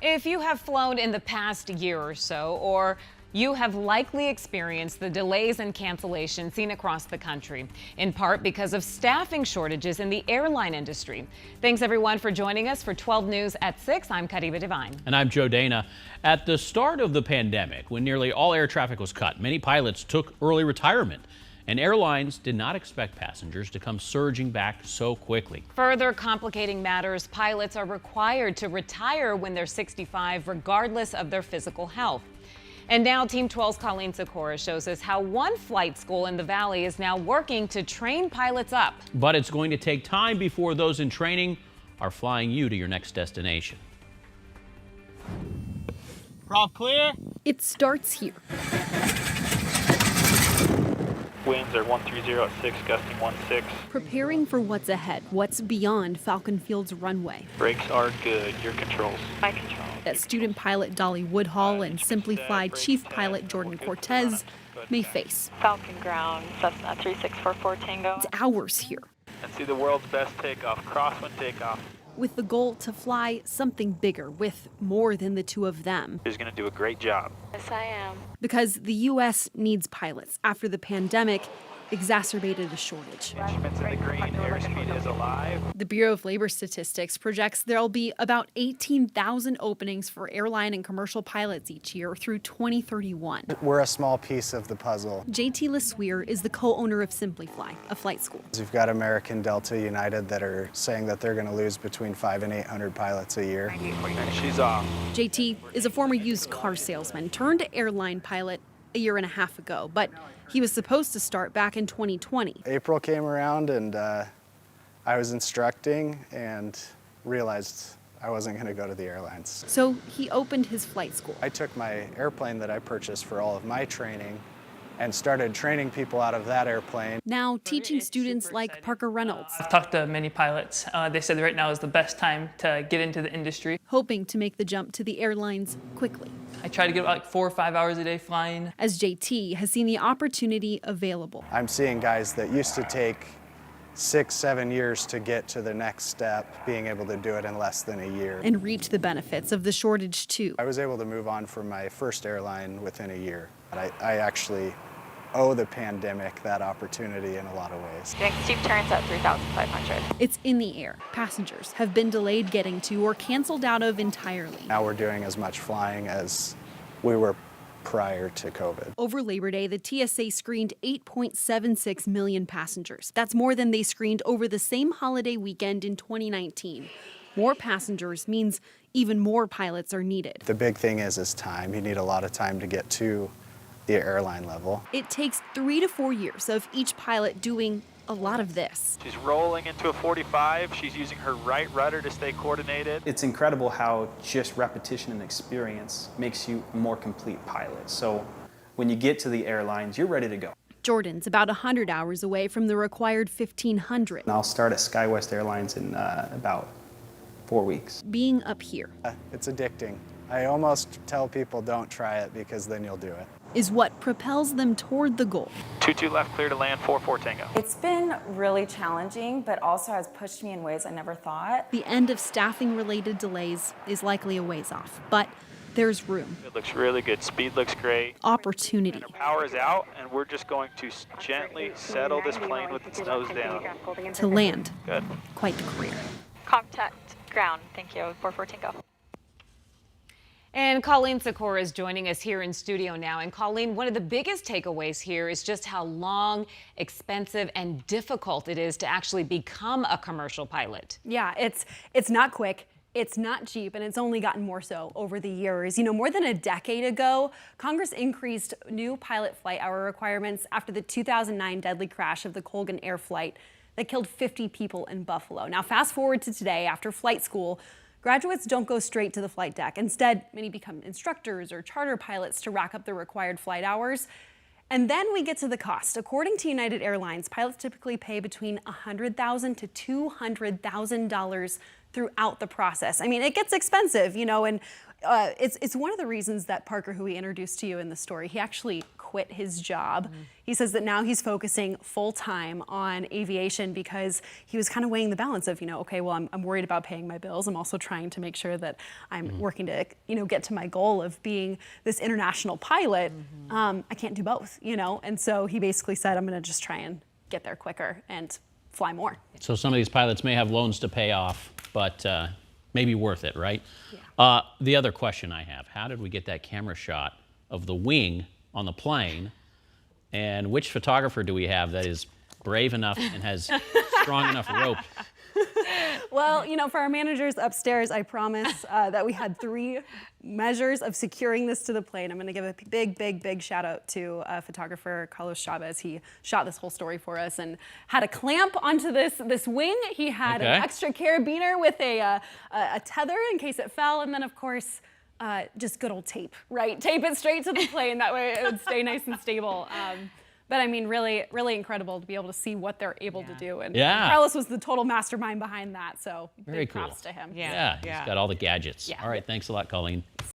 If you have flown in the past year or so, or you have likely experienced the delays and cancellations seen across the country, in part because of staffing shortages in the airline industry. Thanks everyone for joining us for 12 News at 6. I'm Kadiba Devine. And I'm Joe Dana. At the start of the pandemic, when nearly all air traffic was cut, many pilots took early retirement. And airlines did not expect passengers to come surging back so quickly. Further complicating matters, pilots are required to retire when they're 65, regardless of their physical health. And now Team 12's Colleen Sikora shows us how one flight school in the Valley is now working to train pilots up. But it's going to take time before those in training are flying you to your next destination. Prop clear. It starts here. Winds are 130 at 6, gusting 16. Preparing for what's ahead, what's beyond Falcon Field's runway. Brakes are good. Your controls. My control. That student pilot Dolly Woodhall and Simply Fly Chief Pilot Jordan Cortez may face. Falcon ground, Cessna 3644 Tango. It's hours here. And see the world's best takeoff, crosswind takeoff. With the goal to fly something bigger with more than the two of them. He's going to do a great job. Yes, I am. Because the U.S. needs pilots after the pandemic exacerbated a shortage. Instruments in the green, airspeed is alive. The Bureau of Labor Statistics projects there'll be about 18,000 openings for airline and commercial pilots each year through 2031. We're a small piece of the puzzle. JT LeSueur is the co-owner of Simply Fly, a flight school. You've got American, Delta, United that are saying that they're going to lose between 500 and 800 pilots a year. And she's off. JT is a former used car salesman turned airline pilot a year and a half ago, but he was supposed to start back in 2020. April came around and I was instructing and realized I wasn't going to go to the airlines. So he opened his flight school. I took my airplane that I purchased for all of my training and started training people out of that airplane. Now teaching students like Parker Reynolds. I've talked to many pilots. They said right now is the best time to get into the industry. Hoping to make the jump to the airlines quickly. I try to get like 4 or 5 hours a day flying. As JT has seen the opportunity available. I'm seeing guys that used to take 6-7 years to get to the next step, being able to do it in less than a year. And reap the benefits of the shortage too. I was able to move on from my first airline within a year. I actually owe the pandemic that opportunity in a lot of ways. Doing steep turns at 3,500. It's in the air. Passengers have been delayed getting to or canceled out of entirely. Now we're doing as much flying as we were prior to COVID. Over Labor Day, the TSA screened 8.76 million passengers. That's more than they screened over the same holiday weekend in 2019. More passengers means even more pilots are needed. The big thing is time. You need a lot of time to get to the airline level. It takes 3 to 4 years of each pilot doing a lot of this. She's rolling into a 45. She's using her right rudder to stay coordinated. It's incredible how just repetition and experience makes you a more complete pilot. So when you get to the airlines, you're ready to go. Jordan's about 100 hours away from the required 1,500. And I'll start at SkyWest Airlines in about 4 weeks. Being up here It's addicting. I almost tell people don't try it because then you'll do it. Is what propels them toward the goal. 22 left, clear to land, 44 Tango. It's been really challenging, but also has pushed me in ways I never thought. The end of staffing-related delays is likely a ways off, but there's room. It looks really good. Speed looks great. Opportunity. Our power is out, and we're just going to gently settle this plane with its nose down. To land. Good. Quite the career. Contact ground, thank you, 44 Tango. And Colleen Sikora is joining us here in studio now. And Colleen, one of the biggest takeaways here is just how long, expensive, and difficult it is to actually become a commercial pilot. Yeah, it's not quick. It's not cheap, and it's only gotten more so over the years. You know, more than a decade ago, Congress increased new pilot flight hour requirements after the 2009 deadly crash of the Colgan Air flight that killed 50 people in Buffalo. Now, fast forward to today, after flight school, graduates don't go straight to the flight deck. Instead, many become instructors or charter pilots to rack up the required flight hours. And then we get to the cost. According to United Airlines, pilots typically pay between $100,000 to $200,000 throughout the process. I mean, it gets expensive, you know, and it's one of the reasons that Parker, who we introduced to you in the story, he actually quit his job. He says that now he's focusing full time on aviation because he was kind of weighing the balance of, you know, okay, well, I'm worried about paying my bills. I'm also trying to make sure that I'm working to, you know, get to my goal of being this international pilot. I can't do both, you know, and so he basically said, I'm going to just try and get there quicker and fly more. So some of these pilots may have loans to pay off, but maybe worth it, right? Yeah. The other question I have, how did we get that camera shot of the wing on the plane? And which photographer do we have that is brave enough and has strong enough rope? Well, you know, for our managers upstairs, I promise that we had 3 measures of securing this to the plane. I'm going to give a big shout out to photographer Carlos Chavez. He shot this whole story for us and had a clamp onto this wing. He had an extra carabiner with a tether in case it fell, and then of course just good old tape, right? Tape it straight to the plane. That way it would stay nice and stable. But I mean, really incredible to be able to see what they're able to do. And Carlos was the total mastermind behind that. So Very big cool. props to him. Yeah, he's got all the gadgets. All right, thanks a lot, Colleen.